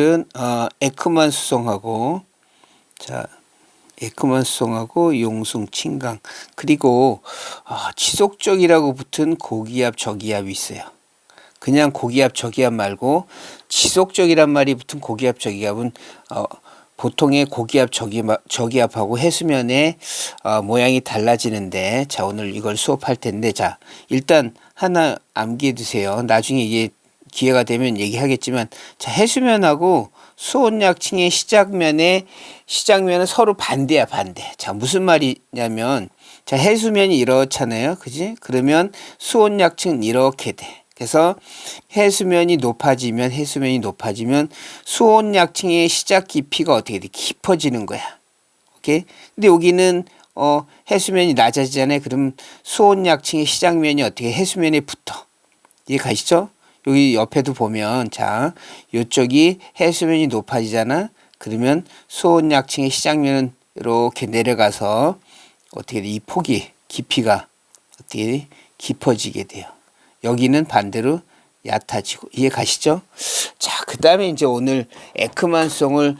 은 에크만 수송하고 에크만 수송하고 용숭 친강 그리고 지속적이라고 붙은 고기압 저기압이 있어요. 그냥 고기압 저기압 말고 지속적이란 말이 붙은 고기압 저기압은 보통의 고기압 저기압하고 해수면의 모양이 달라지는데, 자 오늘 이걸 수업할 텐데, 자 일단 하나 암기해 두세요. 나중에 이게 기회가 되면 얘기하겠지만, 자 해수면하고 수온약층의 시작면은 서로 반대야, 반대. 자 무슨 말이냐면, 자 해수면이 이렇잖아요, 그지? 그러면 수온약층은 이렇게 돼. 그래서 해수면이 높아지면 수온약층의 시작 깊이가 어떻게 돼? 깊어지는 거야. 오케이? 근데 여기는 해수면이 낮아지잖아요. 그럼 수온약층의 시작면이 어떻게 해수면에 붙어. 이해 가시죠? 여기 옆에도 보면, 자 이쪽이 해수면이 높아지잖아. 그러면 수온약층의 시작면은 이렇게 내려가서 어떻게 돼? 이 폭이 깊이가 어떻게 돼? 깊어지게 돼요. 여기는 반대로 얕아지고. 이해 가시죠? 자, 그 다음에 이제 오늘 에크만송을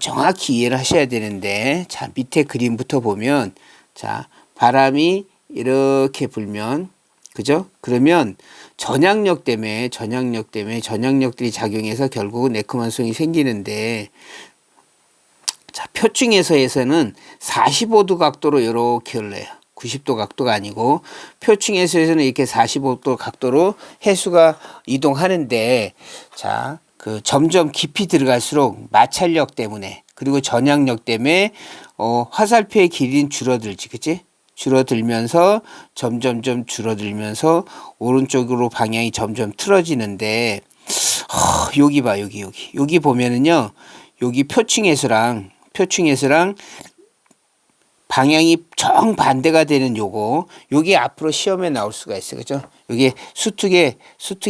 정확히 이해를 하셔야 되는데, 자 밑에 그림부터 보면, 자 바람이 이렇게 불면, 그죠? 그러면 전향력들이 작용해서 결국은 에크만송이 생기는데, 자 표층에서에서는 45도 각도로 이렇게 흘러요. 90도 각도가 아니고 표층에서에서는 이렇게 45도 각도로 해수가 이동하는데, 자 그 점점 깊이 들어갈수록 마찰력 때문에, 그리고 전향력 때문에 화살표의 길이는 줄어들지, 그치? 줄어들면서 점점점 줄어들면서 오른쪽으로 방향이 점점 틀어지는데, 여기 봐, 여기 보면은요, 여기 표층에서랑 방향이 정반대가 되는 요게 앞으로 시험에 나올 수가 있어요. 그죠? 요게 수특에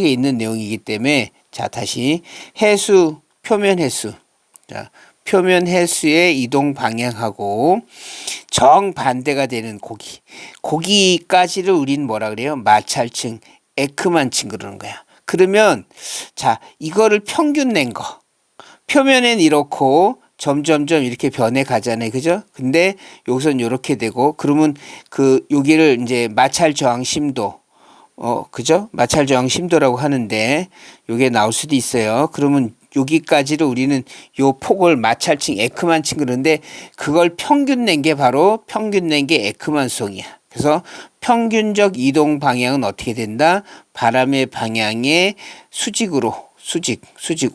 있는 내용이기 때문에, 자, 다시 표면 해수. 자, 표면 해수의 이동 방향하고 정반대가 되는 고기까지를 우린 뭐라 그래요? 마찰층, 에크만층 그러는 거야. 그러면, 자, 이거를 평균 낸 거. 표면엔 이렇고, 점점점 이렇게 변해 가잖아요. 그죠? 근데 여기서는 이렇게 되고, 그러면 여기를 이제 마찰 저항 심도, 그죠? 마찰 저항 심도라고 하는데, 요게 나올 수도 있어요. 그러면 여기까지를 우리는 요 폭을 마찰층, 에크만층 그러는데, 그걸 평균 낸 게 에크만송이야. 그래서 평균적 이동 방향은 어떻게 된다? 바람의 방향의 수직,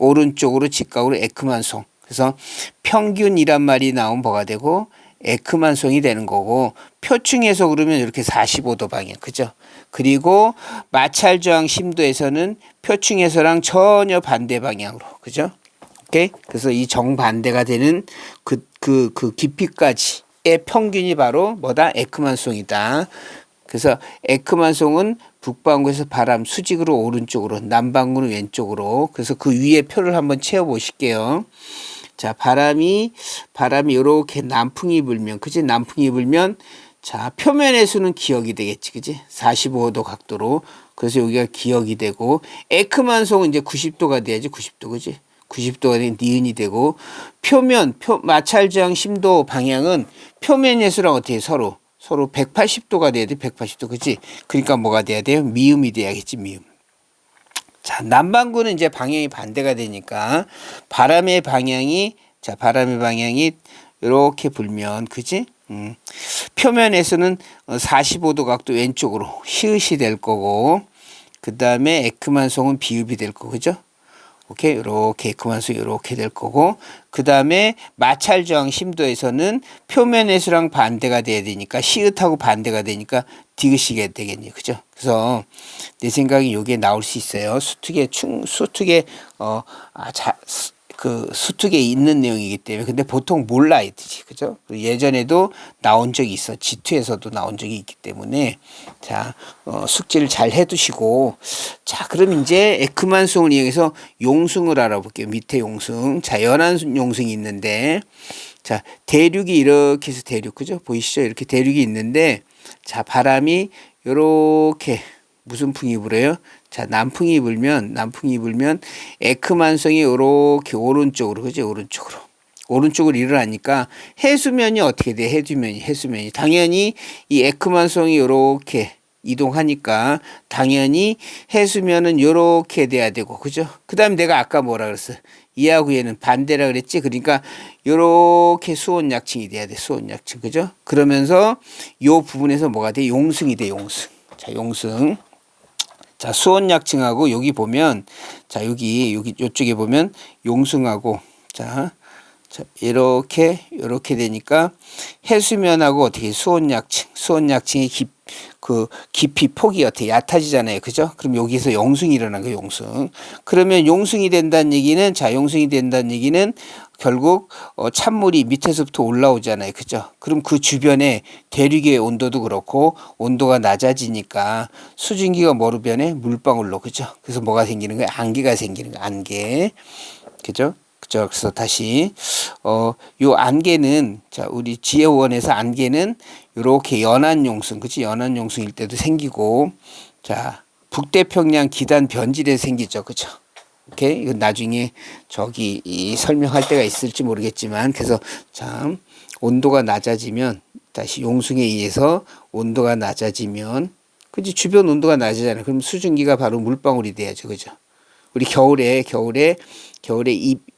오른쪽으로 직각으로 에크만송. 그래서 평균이란 말이 나오면 뭐가 되고 에크만송이 되는 거고, 표층에서 그러면 이렇게 45도 방향, 그죠? 그리고 마찰 저항 심도에서는 표층에서랑 전혀 반대 방향으로, 그죠? 오케이? 그래서 이 정반대가 되는 그 깊이까지의 평균이 바로 뭐다? 에크만송이다. 그래서 에크만송은 북반구에서 바람 수직으로 오른쪽으로, 남반구는 왼쪽으로. 그래서 그 위에 표를 한번 채워 보실게요. 자, 바람이 이렇게 남풍이 불면, 그지? 남풍이 불면, 자, 표면에서는 기역이 되겠지, 그지? 45도 각도로. 그래서 여기가 기역이 되고, 에크만송은 이제 90도가 돼야지, 90도, 그지? 90도가 된 니은이 되고, 마찰 저항 심도 방향은 표면에서랑 어떻게 서로 180도가 돼야 돼, 180도, 그지? 그러니까 뭐가 돼야 돼요? 미음이 돼야겠지, 미음. 자, 남반구는 이제 방향이 반대가 되니까 바람의 방향이 이렇게 불면, 그지? 표면에서는 45도 각도 왼쪽으로 시읒이 될 거고, 그 다음에 에크만송은 비읍이 될 거고, 그죠? 오케이, 이렇게 에크만송이 이렇게 될 거고, 그 다음에 마찰 저항 심도에서는 표면에서랑 반대가 돼야 되니까, 시읒하고 반대가 되니까 디귿이게 되겠네요, 그죠? 그래서 내 생각에 요게 나올 수 있어요. 수특에 수특에 있는 내용이기 때문에. 근데 보통 몰라야 되지, 그죠? 예전에도 나온 적이 있어. G2에서도 나온 적이 있기 때문에, 자, 숙지를 잘 해두시고, 자, 그럼 이제 에크만송을 이용해서 용승을 알아볼게요. 밑에 용승. 자, 연안 용승이 있는데, 자, 대륙이 이렇게 해서 그죠? 보이시죠? 이렇게 대륙이 있는데, 자, 바람이 요렇게 무슨 풍이 불어요? 자, 남풍이 불면 에크만성이 요렇게 오른쪽으로, 그죠? 오른쪽으로 일어나니까 해수면이 어떻게 돼? 해수면이. 당연히 이 에크만성이 요렇게 이동하니까 당연히 해수면은 요렇게 돼야 되고, 그죠? 그 다음에 내가 아까 뭐라 그랬어? 이하고 얘는 반대라 그랬지? 그러니까 요렇게 수온약층이 돼야 돼. 수온약층. 그죠? 그러면서 요 부분에서 뭐가 돼? 용승이 돼. 용승. 자, 용승. 자, 수온약층하고 여기 보면, 자, 여기 요쪽에 보면 용승하고, 자, 이렇게 되니까 해수면하고 어떻게 수온약층의 깊이 폭이 어떻게 얕아지잖아요. 그죠? 그럼 여기서 용승이 일어난 거예요. 용승. 그러면 용승이 된다는 얘기는, 자, 용승이 된다는 얘기는 결국 찬물이 밑에서부터 올라오잖아요. 그죠? 그럼 그 주변에 대륙의 온도도 그렇고 온도가 낮아지니까 수증기가 뭐로 변해? 물방울로. 그죠? 그래서 뭐가 생기는 거예요? 안개가 생기는 거예요. 안개. 그죠? 그래서 다시 요 안개는, 자, 우리 지혜원에서 안개는 요렇게 연안 용승, 그치? 연안 용승일 때도 생기고, 자, 북태평양 기단 변질에 생기죠. 그죠? 오케이? 이건 나중에 저기 설명할 때가 있을지 모르겠지만, 그래서 참 온도가 낮아지면, 다시 용승에 의해서 온도가 낮아지면, 그치? 주변 온도가 낮아지잖아요. 그럼 수증기가 바로 물방울이 돼야죠. 그죠? 우리 겨울에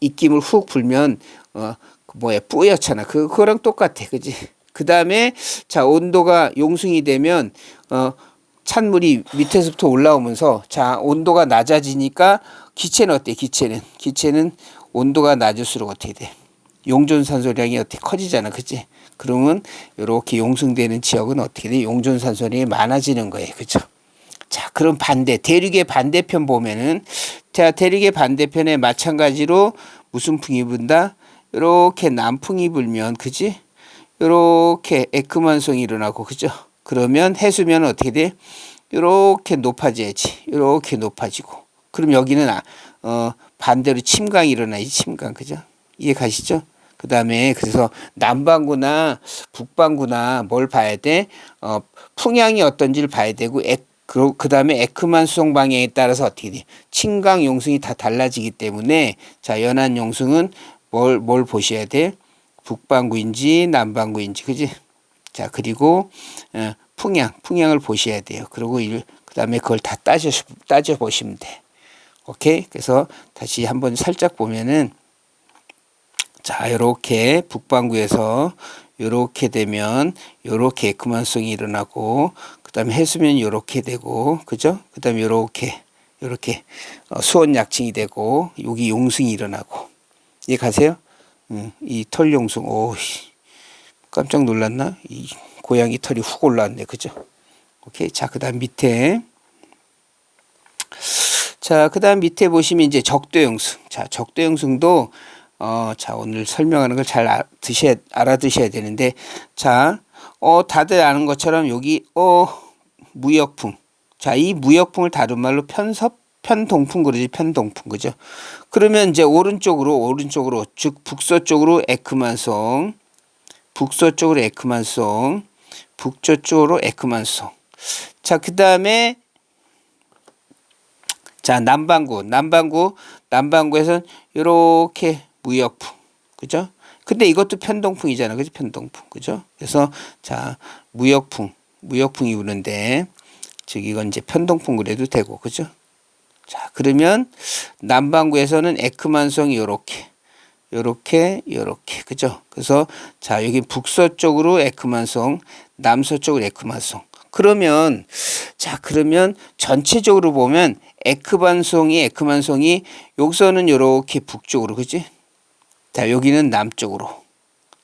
입김을 훅 불면 뿌옇잖아. 그거랑 똑같아. 그지? 그다음에 자, 온도가 용승이 되면 찬물이 밑에서부터 올라오면서, 자, 온도가 낮아지니까 기체는 어때? 기체는 온도가 낮을수록 어떻게 돼? 용존산소량이 어떻게 커지잖아. 그치? 그러면 이렇게 용승되는 지역은 어떻게 돼? 용존산소량이 많아지는 거예요. 그죠? 자, 그럼 대륙의 반대편 보면은, 자, 대륙의 반대편에 마찬가지로 무슨 풍이 분다? 요렇게 남풍이 불면, 그지? 요렇게 에크만성이 일어나고, 그죠? 그러면 해수면은 어떻게 돼? 요렇게 높아져야지. 요렇게 높아지고. 그럼 여기는 반대로 침강이 일어나야지. 침강. 그죠? 이해 가시죠? 그 다음에 그래서 남반구나 북반구나 뭘 봐야 돼? 풍향이 어떤지를 봐야 되고, 그 다음에 에크만 수송 방향에 따라서 어떻게 돼? 침강 용승이 다 달라지기 때문에, 자, 연안 용승은 뭘 보셔야 돼? 북반구인지 남반구인지, 그지? 자, 그리고 풍향을 보셔야 돼요. 그리고 그 다음에 그걸 다 따져 보시면 돼. 오케이? 그래서 다시 한번 살짝 보면은, 자, 요렇게 북반구에서 요렇게 되면 요렇게 에크만성이 일어나고, 그 다음에 해수면이 요렇게 되고, 그죠? 그 다음에 요렇게 수온약층이 되고, 여기 용승이 일어나고. 이해 가세요? 이 털용승. 깜짝 놀랐나? 이 고양이 털이 훅 올라왔네. 그죠? 오케이. 자, 그 다음 밑에. 자, 그 다음 밑에 보시면 이제 적도용승. 자, 적도용승도 자, 오늘 설명하는 걸 잘 알아두셔야 되는데, 자, 다들 아는 것처럼 여기 무역풍. 자, 이 무역풍을 다른 말로 편동풍 그러지. 편동풍. 그죠? 그러면 이제 오른쪽으로 즉 북서쪽으로 에크만성, 북서쪽으로 에크만성, 북저쪽으로 에크만성. 자, 그 다음에 자, 남반구에서는 이렇게 무역풍. 그죠? 근데 이것도 편동풍이잖아. 그죠? 편동풍. 그죠? 그래서 자, 무역풍이 부는데, 즉 이건 이제 편동풍 그래도 되고. 그죠? 자, 그러면 남반구에서는 에크만성이 요렇게. 그죠? 그래서 자, 여기 북서쪽으로 에크만성, 남서쪽으로 에크만성. 그러면 전체적으로 보면 에크만성이 여기서는 요렇게 북쪽으로, 그지? 자, 여기는 남쪽으로.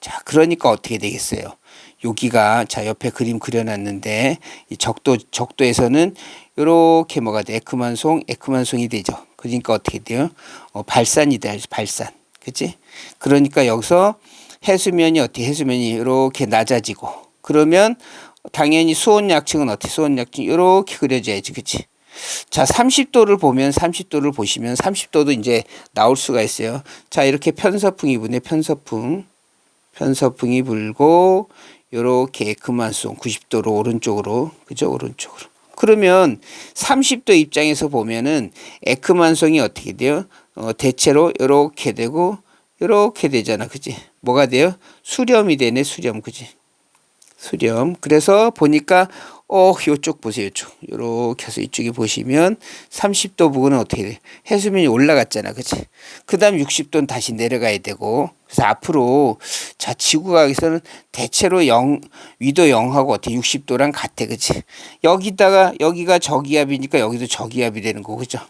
자, 그러니까 어떻게 되겠어요? 여기가, 자, 옆에 그림 그려놨는데, 이 적도에서는 요렇게 뭐가 돼? 에크만성이 되죠. 그러니까 어떻게 돼요? 발산이 돼야지, 발산. 그치? 그러니까 여기서 해수면이 이렇게 낮아지고, 그러면 당연히 수온약층은 수온약층 이렇게 그려져야지. 그치? 자, 30도를 보시면 30도도 이제 나올 수가 있어요. 자, 이렇게 편서풍이 부네. 편서풍이 불고, 요렇게 에크만성 90도로 오른쪽으로. 그죠? 오른쪽으로. 그러면 30도 입장에서 보면은 에크만송이 어떻게 돼요? 대체로 이렇게 되고 이렇게 되잖아. 그지? 뭐가 돼요? 수렴이 되네. 수렴. 그지? 수렴. 그래서 보니까 요쪽 보세요. 요쪽. 요렇게 해서 이쪽에 보시면 30도 부근은 어떻게 돼? 해수면이 올라갔잖아. 그치? 그 다음 60도는 다시 내려가야 되고. 그래서 앞으로 자, 지구과학에서는 대체로 위도 0하고 어떻게 60도랑 같아. 그치? 여기다가 여기가 저기압이니까 여기도 저기압이 되는 거고. 그죠?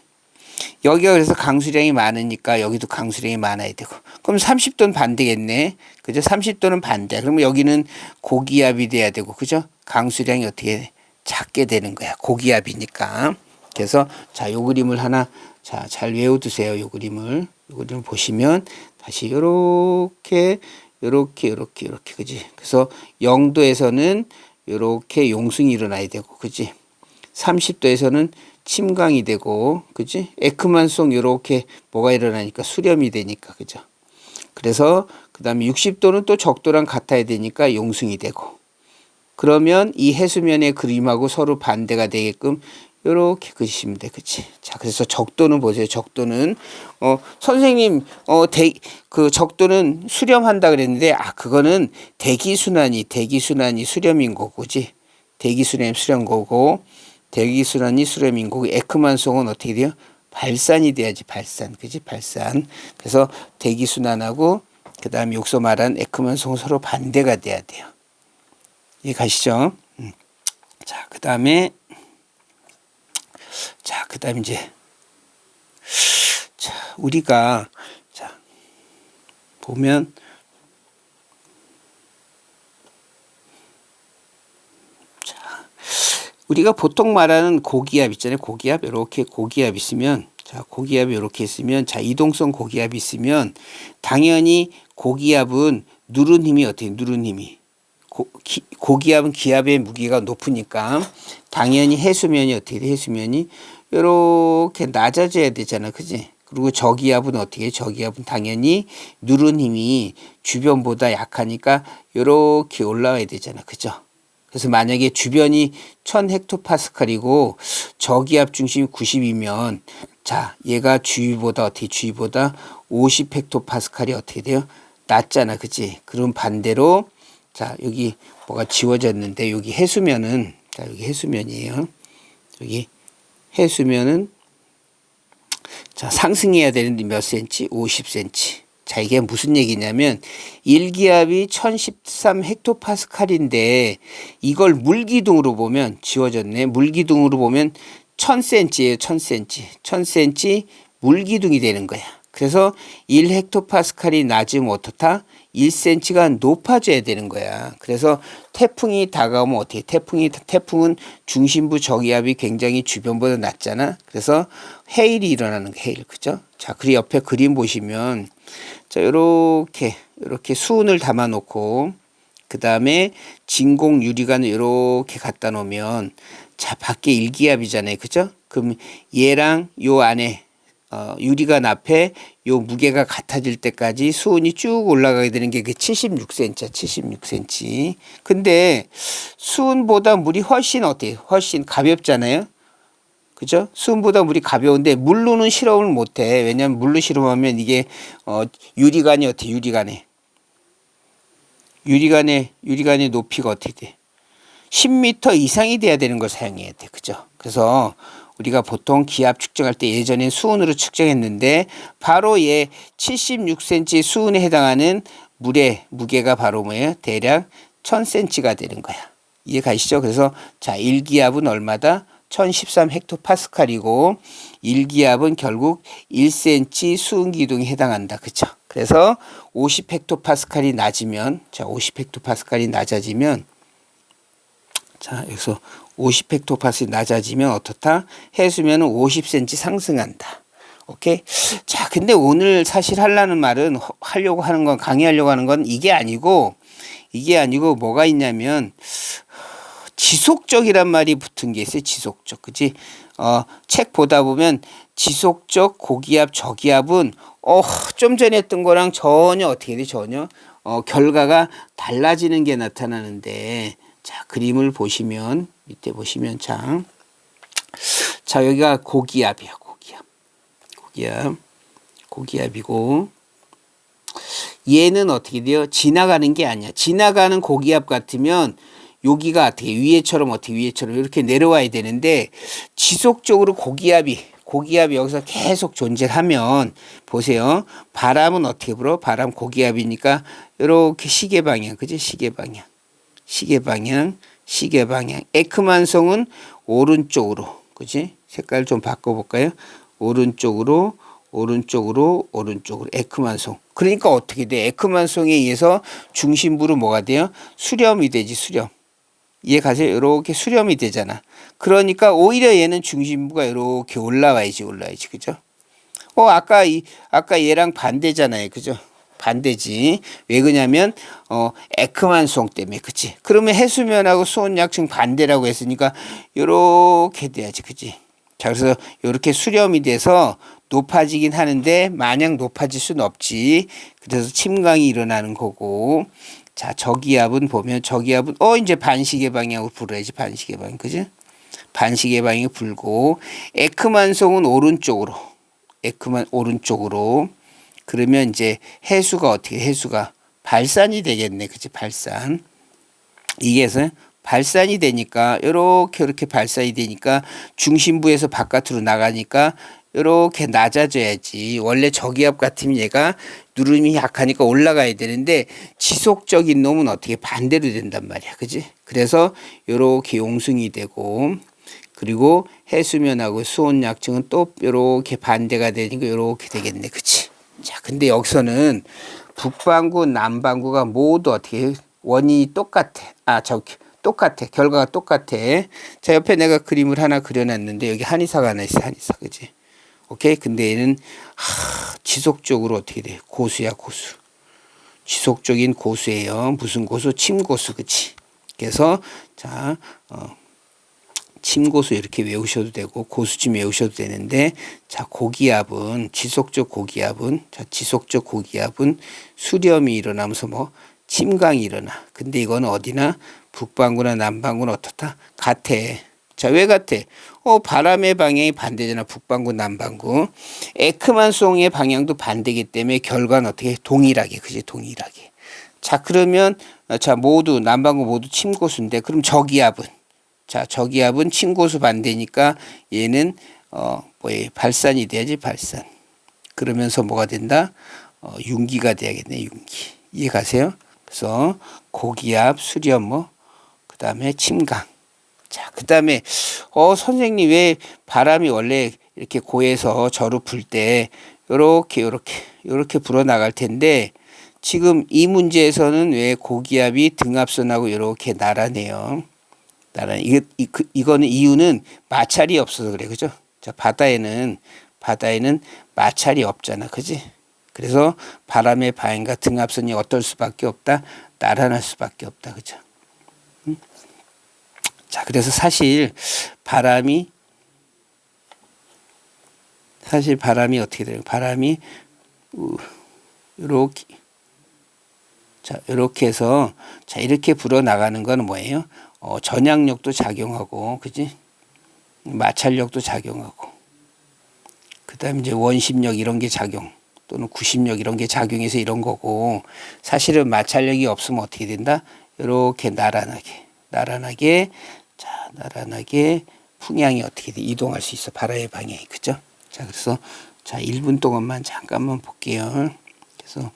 여기가 그래서 강수량이 많으니까 여기도 강수량이 많아야 되고. 그럼 30도는 반대겠네. 그죠? 30도는 반대. 그러면 여기는 고기압이 돼야 되고. 그죠? 강수량이 어떻게 작게 되는 거야. 고기압이니까. 그래서 자, 요 그림을 하나 자, 잘 외워두세요. 요 그림을. 요 그림을 보시면 다시 요렇게 요렇게 그지? 그래서 0도에서는 요렇게 용승이 일어나야 되고. 그지? 30도에서는 침강이 되고, 그지? 에크만송 요렇게 뭐가 일어나니까 수렴이 되니까, 그죠? 그래서 그 다음에 60도는 또 적도랑 같아야 되니까 용승이 되고, 그러면 이 해수면의 그림하고 서로 반대가 되게끔 요렇게 그리시면 돼. 그치? 자, 그래서 적도는 보세요. 적도는, 선생님, 그 적도는 수렴한다 그랬는데, 그거는 대기순환이 수렴인 거고, 그지? 대기순환이 수렴 거고, 대기순환이 수렴인 거고, 에크만송은 어떻게 돼요? 발산이 돼야지, 발산. 그지? 발산. 그래서 대기순환하고, 그 다음에 여기서 말한 에크만송은 서로 반대가 돼야 돼요. 이해 가시죠? 자, 그 다음에 이제, 자, 우리가, 자, 보면, 우리가 보통 말하는 고기압 있잖아요. 고기압. 이렇게 고기압 있으면, 자, 고기압이 이렇게 있으면, 자, 이동성 고기압이 있으면, 당연히 고기압은 누른 힘이 어떻게, 누른 힘이. 고기압은 기압의 무게가 높으니까, 당연히 해수면이 어떻게 돼, 해수면이 이렇게 낮아져야 되잖아. 그지? 그리고 저기압은 어떻게 해? 저기압은 당연히 누른 힘이 주변보다 약하니까 이렇게 올라와야 되잖아. 그죠? 그래서 만약에 주변이 1000헥토파스칼이고 저기압 중심이 90이면 자, 얘가 주위보다 어떻게 주위보다 50헥토파스칼이 어떻게 돼요? 낮잖아. 그치? 그럼 반대로 자, 여기 뭐가 지워졌는데 여기 해수면은 자, 여기 해수면이에요. 여기 해수면은 자, 상승해야 되는데 몇 센치? 50cm. 자, 이게 무슨 얘기냐면 1기압이 1013 헥토파스칼인데 이걸 물기둥으로 보면 지워졌네. 물기둥으로 보면 1000cm예요. 1000cm. 1000cm 물기둥이 되는 거야. 그래서 1헥토파스칼이 낮으면 어떻다? 1cm가 높아져야 되는 거야. 그래서 태풍이 다가오면 어떻게? 태풍은 중심부 저기압이 굉장히 주변보다 낮잖아. 그래서 해일이 일어나는 거 해일. 그죠? 자, 그리고 옆에 그림 보시면 자, 요렇게 수은을 담아 놓고 그 다음에 진공 유리관을 이렇게 갖다 놓으면 자, 밖에 1기압이잖아요. 그죠? 그럼 얘랑 요 안에 유리관 앞에 요 무게가 같아질 때까지 수온이 쭉 올라가게 되는 게 그 76cm야, 76cm. 근데 수온보다 물이 훨씬 어때요? 훨씬 가볍잖아요? 그죠? 수온보다 물이 가벼운데 물로는 실험을 못 해. 왜냐면 물로 실험하면 이게, 유리관이 어때? 유리관의 높이가 어떻게 돼? 10m 이상이 돼야 되는 걸 사용해야 돼. 그죠? 그래서 우리가 보통 기압 측정할 때 예전엔 수온으로 측정했는데 바로 얘 76cm 수온에 해당하는 물의 무게가 바로 뭐예요? 대략 1000cm가 되는 거야. 이해 가시죠? 그래서 자, 1기압은 얼마다? 1013 헥토파스칼이고 1기압은 결국 1cm 수은 기둥에 해당한다. 그쵸? 그래서 50 헥토파스칼이 낮으면 자, 50 헥토파스칼이 낮아지면 자, 여기서 50헥토파스칼이 낮아지면 어떻다? 해수면은 50cm 상승한다. 오케이? 자, 근데 오늘 사실 하려고 하는 건, 강의하려고 하는 건 이게 아니고 뭐가 있냐면, 지속적이란 말이 붙은 게 있어요. 지속적. 그치? 책 보다 보면 지속적 고기압, 저기압은, 좀 전에 했던 거랑 전혀 어떻게 돼? 전혀, 결과가 달라지는 게 나타나는데, 자, 그림을 보시면, 밑에 보시면 참, 자, 여기가 고기압이야, 고기압이고, 얘는 어떻게 돼요? 지나가는 게 아니야. 지나가는 고기압 같으면 여기가 어떻게 위에처럼 이렇게 내려와야 되는데, 지속적으로 고기압이 여기서 계속 존재하면 보세요. 바람은 어떻게 불어? 바람 고기압이니까 이렇게 시계 방향, 그지? 시계 방향. 에크만송은 오른쪽으로, 그지? 색깔 좀 바꿔볼까요? 오른쪽으로. 에크만송. 그러니까 어떻게 돼? 에크만송에 의해서 중심부로 뭐가 돼요? 수렴이 되지, 수렴. 이해 가세요? 이렇게 수렴이 되잖아. 그러니까 오히려 얘는 중심부가 이렇게 올라와야지. 그죠? 아까 얘랑 반대잖아요. 그죠? 반대지. 왜 그러냐면, 에크만송 때문에. 그치? 그러면 해수면하고 수온약층 반대라고 했으니까, 요렇게 돼야지. 그치? 자, 그래서 요렇게 수렴이 돼서 높아지긴 하는데, 마냥 높아질 수는 없지. 그래서 침강이 일어나는 거고. 자, 저기압은 이제 반시계 방향으로 불어야지. 반시계 방향. 그지? 반시계 방향이 불고, 에크만송은 오른쪽으로. 그러면 이제 해수가 발산이 되겠네. 그치? 발산. 이게서 발산이 되니까, 이렇게 발산이 되니까, 중심부에서 바깥으로 나가니까, 이렇게 낮아져야지. 원래 저기압 같으면 얘가 누름이 약하니까 올라가야 되는데, 지속적인 놈은 어떻게 반대로 된단 말이야. 그지? 그래서 이렇게 용승이 되고, 그리고 해수면하고 수온약층은 또 이렇게 반대가 되니까 이렇게 되겠네. 그치? 자, 근데 여기서는 북반구, 남반구가 모두 어떻게 원인이 똑같아. 똑같아. 결과가 똑같아. 자, 옆에 내가 그림을 하나 그려놨는데 여기 한의사가 하나 있어. 한의사. 그지? 오케이? 근데 얘는 지속적으로 어떻게 돼? 고수야, 고수. 지속적인 고수예요. 무슨 고수? 침고수. 그치? 그래서 자, 침고수 이렇게 외우셔도 되고 고수침 외우셔도 되는데, 자, 지속적 고기압은 수렴이 일어나면서 침강이 일어나. 근데 이건 어디나 북반구나 남반구는 어떻다? 같아. 자, 왜 같아? 바람의 방향이 반대잖아. 북반구, 남반구. 에크만송의 방향도 반대이기 때문에 결과는 어떻게? 동일하게. 그지? 동일하게. 자, 그러면 모두 남반구 모두 침고수인데, 그럼 저기압은 침고수 반대니까 얘는 발산이 돼야지. 발산. 그러면서 뭐가 된다? 융기가 돼야겠네. 융기. 이해 가세요? 그래서 고기압, 수렴, 그 다음에 침강. 자, 그 다음에 선생님 왜 바람이 원래 이렇게 고에서 저로 불 때 요렇게 불어 나갈 텐데, 지금 이 문제에서는 왜 고기압이 등압선하고 이렇게 나란해요. 이거는 이유는 마찰이 없어서 그래. 그죠? 자, 바다에는 마찰이 없잖아. 그지? 그래서 바람의 방향과 등압선이 어떨 수밖에 없다? 나란할 수밖에 없다. 그죠? 자, 그래서 사실 바람이 어떻게 돼요? 바람이 이렇게 해서 이렇게 불어 나가는 거는 뭐예요? 전향력도 작용하고, 그지? 마찰력도 작용하고, 그 다음에 이제 원심력 이런 게 또는 구심력 이런 게 작용해서 이런 거고, 사실은 마찰력이 없으면 어떻게 된다? 이렇게 나란하게 풍향이 어떻게 돼? 이동할 수 있어. 바람의 방향이. 그죠? 자, 그래서 1분 동안만 잠깐만 볼게요. 그래서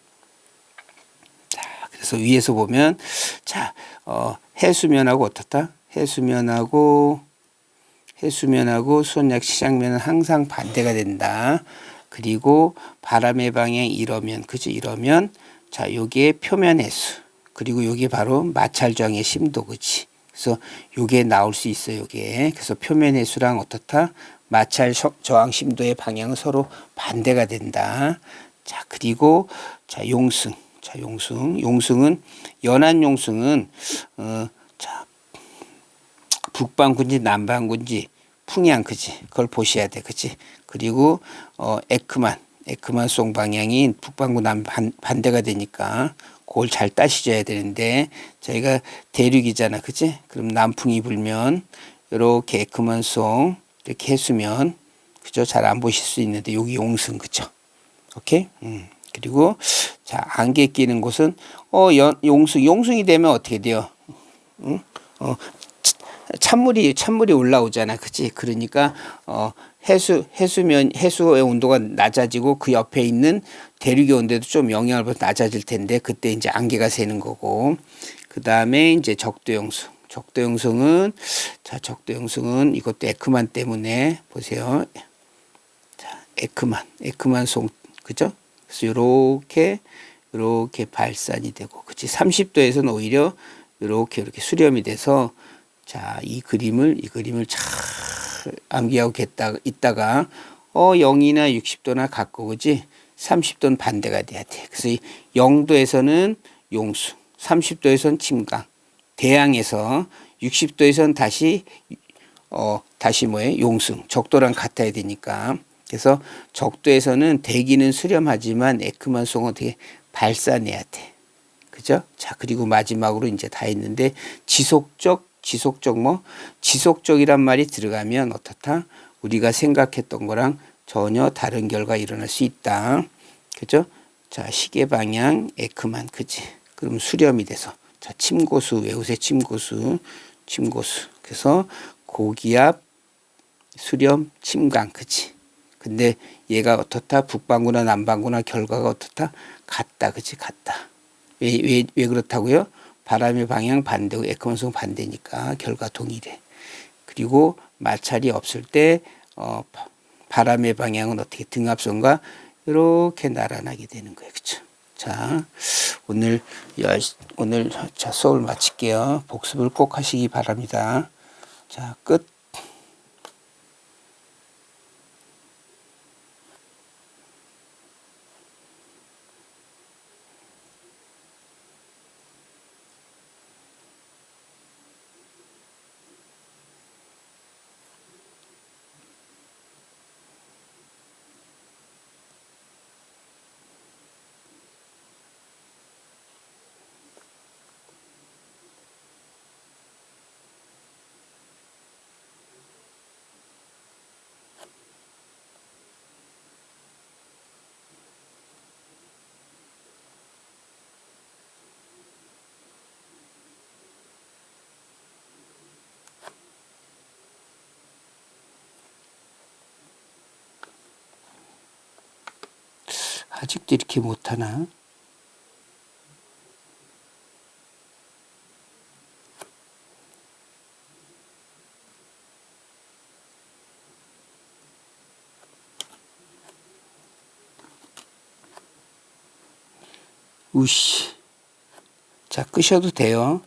위에서 보면, 해수면하고 어떻다? 해수면하고 수온약 시장면은 항상 반대가 된다. 그리고 바람의 방향 이러면, 요게 표면 해수. 그리고 요게 바로 마찰 저항의 심도. 그치? 그래서 요게 나올 수 있어요. 요게. 그래서 표면 해수랑 어떻다? 마찰 저항 심도의 방향은 서로 반대가 된다. 자, 그리고 용승. 연안 용승은 북반구인지 남반구인지 풍향. 그지? 그걸 보셔야 돼. 그지? 그리고 에크만송 방향이 북반구 반대가 되니까 그걸 잘 따시줘야 되는데, 저희가 대륙이잖아. 그지? 그럼 남풍이 불면 이렇게 에크만송, 이렇게 해수면 그죠? 잘 안 보실 수 있는데 여기 용승 그죠? 오케이. 그리고 자 안개 끼는 곳은 용승이 되면 어떻게 돼요? 응? 찬물이 올라오잖아, 그치? 그러니까 해수의 온도가 낮아지고 그 옆에 있는 대륙의 온도도 좀 영향을 받아 낮아질 텐데 그때 이제 안개가 새는 거고 그 다음에 이제 적도용승. 적도용승은 이것도 에크만 때문에 보세요. 자, 에크만 송, 그죠? 그래서 요렇게 발산이 되고, 그치? 30도에서는 오히려 이렇게 수렴이 돼서 자, 이 그림을 잘 암기하고 있다가 0이나 60도나 갖고 그지? 30도는 반대가 돼야 돼. 그래서 0도에서는 용수, 30도에서는 침강, 대양에서 60도에서는 다시 뭐예요? 용승, 적도랑 같아야 되니까. 그래서 적도에서는 대기는 수렴하지만 에크만송은 어떻게 발산해야 돼. 그죠? 자, 그리고 마지막으로 이제 다 했는데 지속적이란 말이 들어가면 어떻다? 우리가 생각했던 거랑 전혀 다른 결과 일어날 수 있다. 그죠? 자, 시계 방향 에크만, 그지? 그럼 수렴이 돼서 자, 침고수 외우세요. 침고수. 그래서 고기압, 수렴, 침강, 그지? 근데 얘가 어떻다? 북반구나 남반구나 결과가 어떻다? 같다, 그지? 같다. 왜 그렇다고요? 바람의 방향 반대고 에크만송 반대니까 결과 동일해. 그리고 마찰이 없을 때 바람의 방향은 어떻게 등압선과 이렇게 날아나게 되는 거예요. 그렇죠? 자, 오늘 자, 수업을 마칠게요. 복습을 꼭 하시기 바랍니다. 자, 끝. 아직도 이렇게 못하나? 우씨. 자, 끄셔도 돼요.